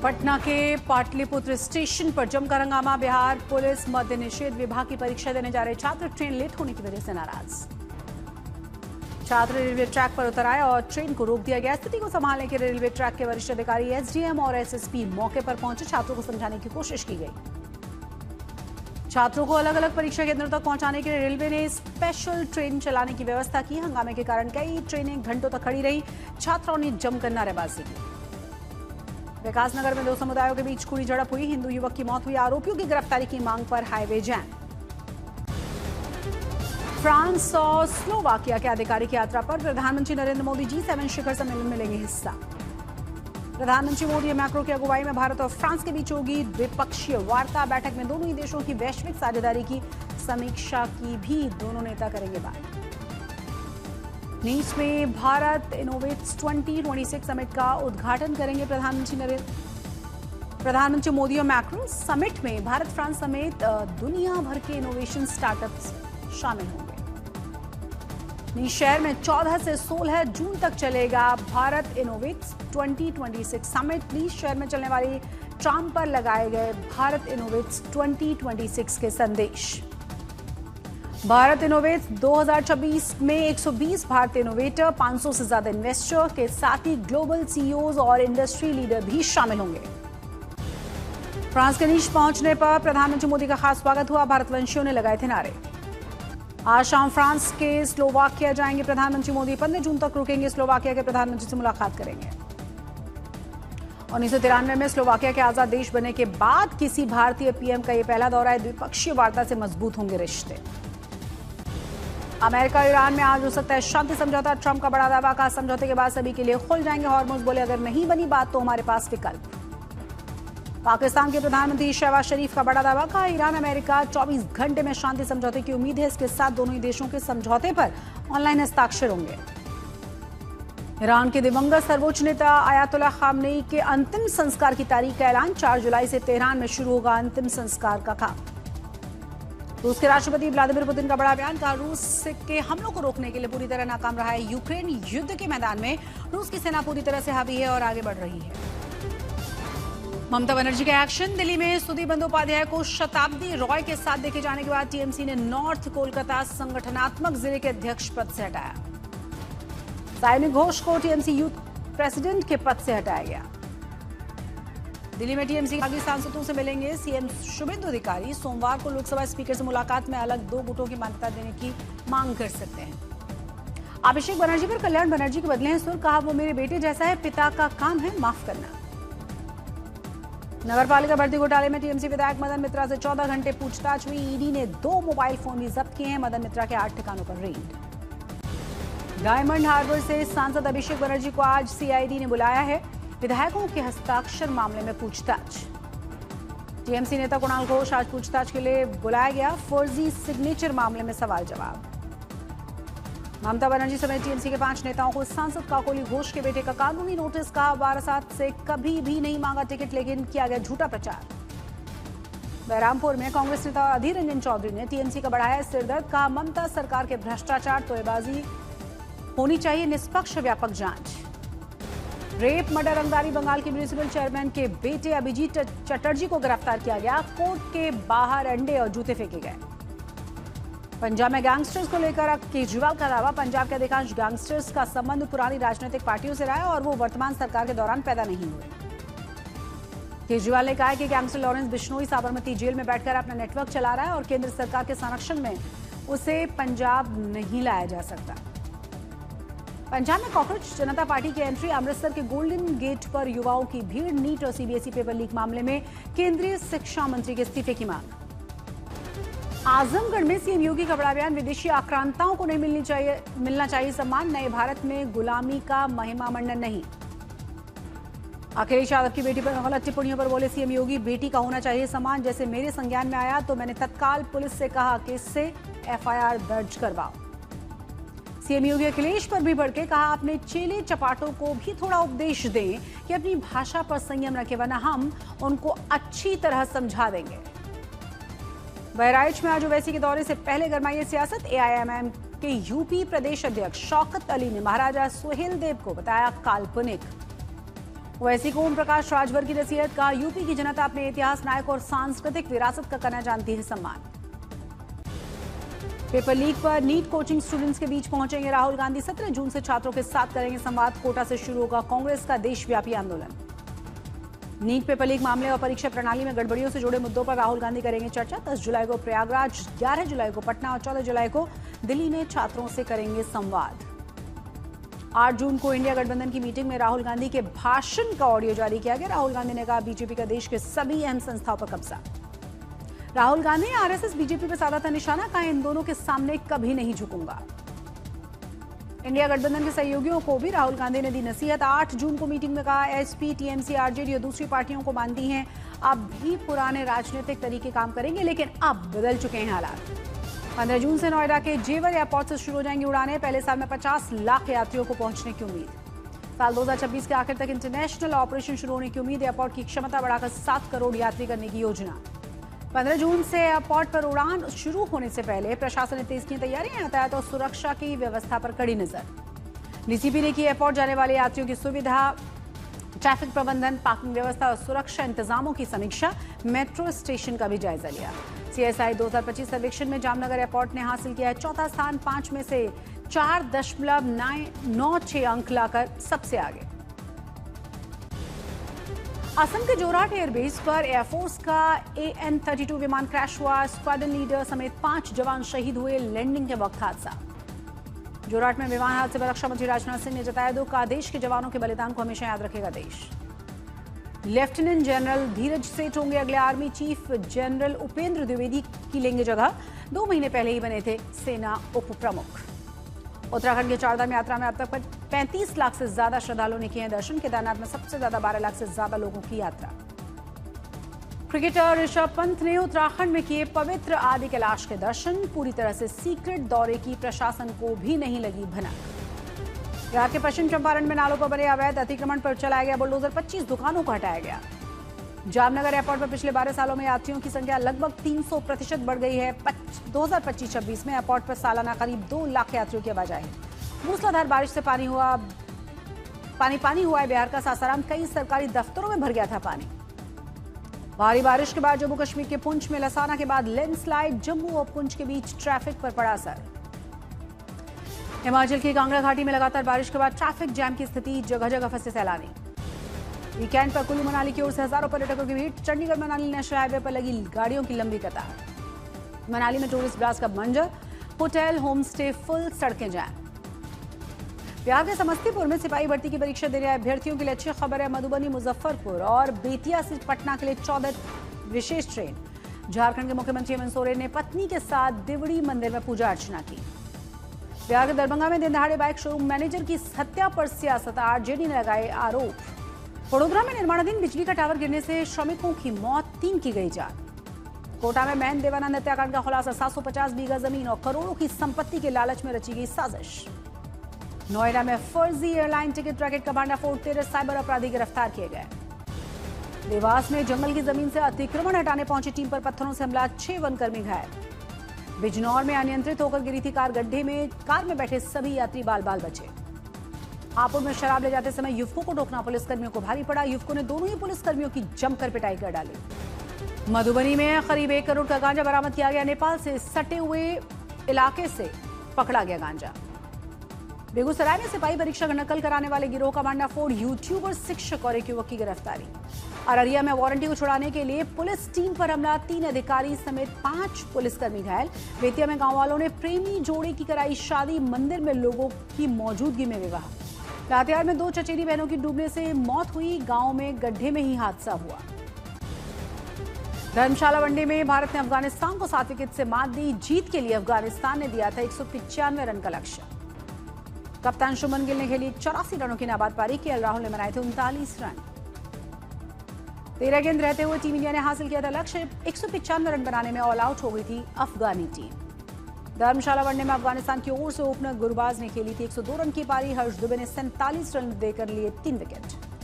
पटना के पाटलिपुत्र स्टेशन पर जमकर हंगामा। बिहार पुलिस मद्य निषेध विभाग की परीक्षा देने जा रहे छात्र ट्रेन लेट होने की वजह से नाराज। छात्र रेलवे ट्रैक पर उतर आए और ट्रेन को रोक दिया गया। स्थिति को संभालने के रेलवे ट्रैक के वरिष्ठ अधिकारी एसडीएम और एसएसपी मौके पर पहुंचे। छात्रों को समझाने की कोशिश की गई। छात्रों को अलग अलग परीक्षा केंद्रों तक पहुंचाने के लिए रेलवे ने स्पेशल ट्रेन चलाने की व्यवस्था की। हंगामे के कारण कई ट्रेनें घंटों तक खड़ी रही। छात्राओं ने जमकर नारेबाजी की। विकासनगर में दो समुदायों के बीच खुली झड़प हुई। हिंदू युवक की मौत हुई। आरोपियों की गिरफ्तारी की मांग पर हाईवे जैम। फ्रांस और स्लोवाकिया के आधिकारिक यात्रा पर प्रधानमंत्री नरेंद्र मोदी G7 शिखर सम्मेलन में लेंगे हिस्सा। प्रधानमंत्री मोदी और मैक्रो की अगुवाई में भारत और फ्रांस के बीच होगी द्विपक्षीय वार्ता। बैठक में दोनों ही देशों की वैश्विक साझेदारी की समीक्षा की भी दोनों नेता करेंगे बात। नीस में भारत इनोवेट्स 2026 समिट का उद्घाटन करेंगे प्रधानमंत्री मोदी और मैक्रो। समिट में भारत फ्रांस समेत दुनिया भर के इनोवेशन स्टार्टअप्स शामिल होंगे। नीस शहर में 14 से 16 जून तक चलेगा भारत इनोवेट्स 2026 समिट। नीस शहर में चलने वाली ट्राम पर लगाए गए भारत इनोवेट्स 2026 के संदेश। भारत इनोवेट्स 2026 में 120 भारतीय इनोवेटर, 500 से ज्यादा इन्वेस्टर के साथ ही ग्लोबल सीईओज और इंडस्ट्री लीडर भी शामिल होंगे। फ्रांस के नीस पहुंचने पर प्रधानमंत्री मोदी का खास स्वागत हुआ। भारतवंशियों ने लगाए थे नारे। आज शाम फ्रांस के स्लोवाकिया जाएंगे प्रधानमंत्री मोदी। 15 जून तक रुकेंगे। स्लोवाकिया के प्रधानमंत्री से मुलाकात करेंगे। 1993 में स्लोवाकिया के आजाद देश बनने के बाद किसी भारतीय पीएम का यह पहला दौरा है। द्विपक्षीय वार्ता से मजबूत होंगे रिश्ते। अमेरिका और ईरान में आज हो सकता है शांति समझौता। ट्रंप का बड़ा दावा। कहा समझौते के बाद सभी के लिए खुल जाएंगे हॉर्मुज़। बोले अगर नहीं बनी बात तो हमारे पास विकल्प। पाकिस्तान के प्रधानमंत्री शहबाज शरीफ का बड़ा दावा। कहा ईरान अमेरिका 24 घंटे में शांति समझौते की उम्मीद है। इसके साथ दोनों ही देशों के समझौते पर ऑनलाइन हस्ताक्षर होंगे। ईरान के दिवंगत सर्वोच्च नेता आयतुल्लाह खामनेई के अंतिम संस्कार की तारीख का ऐलान। 4 जुलाई से तेहरान में शुरू होगा अंतिम संस्कार का काम। रूस के राष्ट्रपति व्लादिमीर पुतिन का बड़ा बयान। कहा रूस के हमलों को रोकने के लिए पूरी तरह नाकाम रहा है यूक्रेन। युद्ध के मैदान में रूस की सेना पूरी तरह से हावी है और आगे बढ़ रही है। ममता बनर्जी का एक्शन। दिल्ली में सुदीप बंदोपाध्याय को शताब्दी रॉय के साथ देखे जाने के बाद टीएमसी ने नॉर्थ कोलकाता संगठनात्मक जिले के अध्यक्ष पद से हटाया। साइनिक घोष को टीएमसी यूथ प्रेसिडेंट के पद से हटाया गया। दिल्ली में टीएमसी बागी सांसदों से मिलेंगे सीएम शुभेंदु अधिकारी। सोमवार को लोकसभा स्पीकर से मुलाकात में अलग 2 गुटों की मान्यता देने की मांग कर सकते हैं। अभिषेक बनर्जी पर कल्याण बनर्जी के बदले हैं सुर। कहा वो मेरे बेटे जैसा है, पिता का काम है माफ करना। नगरपालिका भर्ती घोटाले में टीएमसी विधायक मदन मित्रा से 14 घंटे पूछताछ हुई। ईडी ने 2 मोबाइल फोन भी जब्त किए हैं। मदन मित्रा के 8 ठिकानों पर रेड। डायमंड हार्बर से सांसद अभिषेक बनर्जी को आज सीआईडी ने बुलाया है। विधायकों के हस्ताक्षर मामले में पूछताछ। टीएमसी नेता कुणाल घोष आज पूछताछ के लिए बुलाया गया। फर्जी सिग्नेचर मामले में सवाल जवाब। ममता बनर्जी समेत टीएमसी के 5 नेताओं को सांसद काकोली घोष के बेटे का कानूनी नोटिस। का वारासात से कभी भी नहीं मांगा टिकट, लेकिन किया गया झूठा प्रचार। बहरामपुर में कांग्रेस नेता अधीर रंजन चौधरी ने टीएमसी का बढ़ाया सिरदर्द। कहा ममता सरकार के भ्रष्टाचार, तोड़बाजी होनी चाहिए निष्पक्ष व्यापक जांच। रेप मर्डर रंगदारी बंगाल के म्युनिसिपल चेयरमैन के बेटे अभिजीत चटर्जी को गिरफ्तार किया गया। कोर्ट के बाहर अंडे और जूते फेंके गए। पंजाब में गैंगस्टर्स को लेकर केजरीवाल का दावा। पंजाब के अधिकांश गैंगस्टर्स का संबंध पुरानी राजनीतिक पार्टियों से रहा है और वो वर्तमान सरकार के दौरान पैदा नहीं हुए। केजरीवाल ने कहा कि gangster Lawrence Bishnoi Sabarmati jail में बैठकर अपना नेटवर्क चला रहा है और केंद्र सरकार के संरक्षण में उसे पंजाब नहीं लाया जा सकता। पंजाब में कॉकरोच जनता पार्टी की एंट्री। अमृतसर के गोल्डन गेट पर युवाओं की भीड़। नीट और सीबीएसई पेपर लीक मामले में केंद्रीय शिक्षा मंत्री के इस्तीफे की मांग। आजमगढ़ में सीएम योगी का बड़ा बयान। विदेशी आक्रांताओं को नहीं मिलना चाहिए सम्मान। नए भारत में गुलामी का महिमा मंडन नहीं। अखिलेश यादव की बेटी पर गलत टिप्पणियों पर बोले सीएम योगी, बेटी का होना चाहिए सम्मान। जैसे मेरे संज्ञान में आया तो मैंने तत्काल पुलिस से कहा कि इससे एफआईआर दर्ज करवाओ। सीएम योगी अखिलेश पर भी भड़के। कहा अपने चेले चपाटों को भी थोड़ा उपदेश दें कि अपनी भाषा पर संयम रखें, वरना हम उनको अच्छी तरह समझा देंगे। बहराइच में आज ओवैसी के दौरे से पहले गरमाई सियासत। एआईएमएम के यूपी प्रदेश अध्यक्ष शौकत अली ने महाराजा सुहेलदेव को बताया काल्पनिक। ओवैसी को ओम प्रकाश राजभर की नसीहत, कहा यूपी की जनता अपने इतिहास, नायक और सांस्कृतिक विरासत का करना जानती है सम्मान। पेपर लीक पर नीट कोचिंग स्टूडेंट्स के बीच पहुंचेंगे राहुल गांधी, 17 जून से छात्रों के साथ करेंगे संवाद। कोटा से शुरू होगा कांग्रेस का देशव्यापी आंदोलन। नीट पेपर लीक मामले और परीक्षा प्रणाली में गड़बड़ियों से जुड़े मुद्दों पर राहुल गांधी करेंगे चर्चा। 10 जुलाई को प्रयागराज, 11 जुलाई को पटना और 14 जुलाई को दिल्ली में छात्रों से करेंगे संवाद। 8 जून को इंडिया गठबंधन की मीटिंग में राहुल गांधी के भाषण का ऑडियो जारी किया गया। राहुल गांधी ने कहा बीजेपी का देश के सभी अहम संस्थाओं पर कब्जा। राहुल गांधी आरएसएस बीजेपी पर साधा था निशाना, कहा इन दोनों के सामने कभी नहीं झुकूंगा। इंडिया गठबंधन के सहयोगियों को भी राहुल गांधी ने दी नसीहत। 8 जून को मीटिंग में कहा एसपी, टीएमसी, आरजेडी और दूसरी पार्टियों को मानती हैं अब भी पुराने राजनीतिक तरीके काम करेंगे, लेकिन अब बदल चुके हैं हालात। 15 जून से नोएडा के जेवर एयरपोर्ट से शुरू हो जाएंगी उड़ानें। पहले साल में 50 लाख यात्रियों को पहुंचने की उम्मीद। साल 2026 के आखिर तक इंटरनेशनल ऑपरेशन शुरू होने की उम्मीद। एयरपोर्ट की क्षमता बढ़ाकर 7 करोड़ यात्री करने की योजना। 15 जून से एयरपोर्ट पर उड़ान शुरू होने से पहले प्रशासन ने तेज की तैयारियां। यातायात और सुरक्षा की व्यवस्था पर कड़ी नजर। डीसीपी ने की एयरपोर्ट जाने वाले यात्रियों की सुविधा, ट्रैफिक प्रबंधन, पार्किंग व्यवस्था और सुरक्षा इंतजामों की समीक्षा। मेट्रो स्टेशन का भी जायजा लिया। सीएसआई 2025 सर्वेक्षण में जामनगर एयरपोर्ट ने हासिल किया है चौथा स्थान, 5 में से 4.96 अंक लाकर सबसे आगे। असम के जोरहाट एयरबेस पर एयरफोर्स का AN-32 विमान क्रैश हुआ। स्क्वाड्रन लीडर समेत 5 जवान शहीद हुए। लैंडिंग के वक्त हादसा। जोरहाट में विमान हादसे पर रक्षा मंत्री राजनाथ सिंह ने जताया दुख, कहा देश के जवानों के बलिदान को हमेशा याद रखेगा देश। लेफ्टिनेंट जनरल धीरज सेठ होंगे अगले army chief. General Upendra Dwivedi की लेंगे जगह, 2 महीने पहले ही बने थे सेना उप प्रमुख। उत्तराखंड के चारधाम यात्रा में अब तक 35 लाख से ज्यादा श्रद्धालुओं ने किए हैं दर्शन। केदारनाथ में सबसे ज्यादा 12 लाख से ज्यादा लोगों की यात्रा। क्रिकेटर ऋषभ पंत ने उत्तराखंड में किए पवित्र आदि कैलाश के दर्शन। पूरी तरह से सीक्रेट दौरे की प्रशासन को भी नहीं लगी भनक। बिहार के पश्चिम चंपारण में नालों पर बने अवैध अतिक्रमण पर चलाया गया बुलडोजर, 25 दुकानों को हटाया गया। जामनगर एयरपोर्ट पर पिछले 12 सालों में यात्रियों की संख्या लगभग 300% बढ़ गई है। 2025-26 में एयरपोर्ट पर सालाना करीब 2 लाख यात्रियों की आवाजाही। मूसलाधार बारिश से पानी हुआ है बिहार का सासाराम। कई सरकारी दफ्तरों में भर गया था पानी। भारी बारिश के बाद जम्मू कश्मीर के पुंछ में लसाना के बाद लैंडस्लाइड। जम्मू और पुंछ के बीच ट्रैफिक पर पड़ा असर। हिमाचल की कांगड़ा घाटी में लगातार बारिश के बाद ट्रैफिक जैम की स्थिति, जगह जगह फंसे सैलानी। वीकेंड पर कुल्लू मनाली की ओर से हजारों पर्यटकों की भीड़। चंडीगढ़ मनाली नेशनल हाईवे पर लगी गाड़ियों की लंबी कतार। मनाली में टूरिस्ट ब्लास्ट का मंजर, होटल होम स्टे फुल, सड़कें जैम। बिहार के समस्तीपुर में सिपाही भर्ती की परीक्षा देने आए अभ्यर्थियों के लिए अच्छी खबर है। मधुबनी, मुजफ्फरपुर और बेतिया से पटना के लिए 14 विशेष ट्रेन। झारखंड के मुख्यमंत्री हेमंत सोरेन ने पत्नी के साथ देवड़ी मंदिर में पूजा अर्चना की। बिहार के दरभंगा में दिन दहाड़े बाइक शोरूम मैनेजर की हत्या पर सियासत, आरजेडी ने लगाए आरोप। वडोदरा में निर्माणाधीन बिजली का टावर गिरने से श्रमिकों की मौत, 3 की गई जान। कोटा में मैन देवानंद हत्याकांड का खुलासा, 750 बीघा जमीन और करोड़ों की संपत्ति के लालच में रची गई साजिश। नोएडा में फर्जी एयरलाइन टिकट रैकेट का भांडाफोड़, 13 साइबर अपराधी गिरफ्तार किए गए। देवास में जंगल की जमीन से अतिक्रमण हटाने पहुंची टीम पर पत्थरों से हमला, 6 वनकर्मी घायल। बिजनौर में अनियंत्रित होकर गिरी थी कार गड्ढे में, कार में बैठे सभी यात्री बाल बाल बचे। हापुड़ में शराब ले जाते समय युवकों को रोकना पुलिसकर्मियों को भारी पड़ा। युवकों ने दोनों ही पुलिसकर्मियों की जमकर पिटाई कर डाली। मधुबनी में करीब 1 करोड़ का गांजा बरामद किया गया। नेपाल से सटे हुए इलाके से पकड़ा गया गांजा। बेगूसराय में सिपाही परीक्षा नकल कराने वाले गिरोह का भांडाफोड़, यूट्यूबर, शिक्षक और एक युवक की गिरफ्तारी। अररिया में वारंटी को छुड़ाने के लिए पुलिस टीम पर हमला, 3 अधिकारी समेत 5 पुलिसकर्मी घायल। बेतिया में गांव वालों ने प्रेमी जोड़े की कराई शादी, मंदिर में लोगों की मौजूदगी में विवाह। लातेहार में 2 चचेरी बहनों की डूबने से मौत हुई, गांव में गड्ढे में ही हादसा हुआ। धर्मशाला वनडे में भारत ने अफगानिस्तान को 7 विकेट से मात दी। जीत के लिए अफगानिस्तान ने दिया था 195 रन का लक्ष्य। कप्तान शुभमन गिल ने खेली 84 रनों की नाबाद पारी। केएल राहुल ने बनाए थे 39 रन। 13 गेंद रहते हुए टीम इंडिया ने हासिल किया था लक्ष्य। 195 रन बनाने में ऑल आउट हो गई थी अफगानी टीम। धर्मशाला वनडे में अफगानिस्तान की ओर से ओपनर गुरबाज ने खेली थी 102 रन की पारी। हर्ष दुबे ने 47 रन देकर लिए 3 विकेट।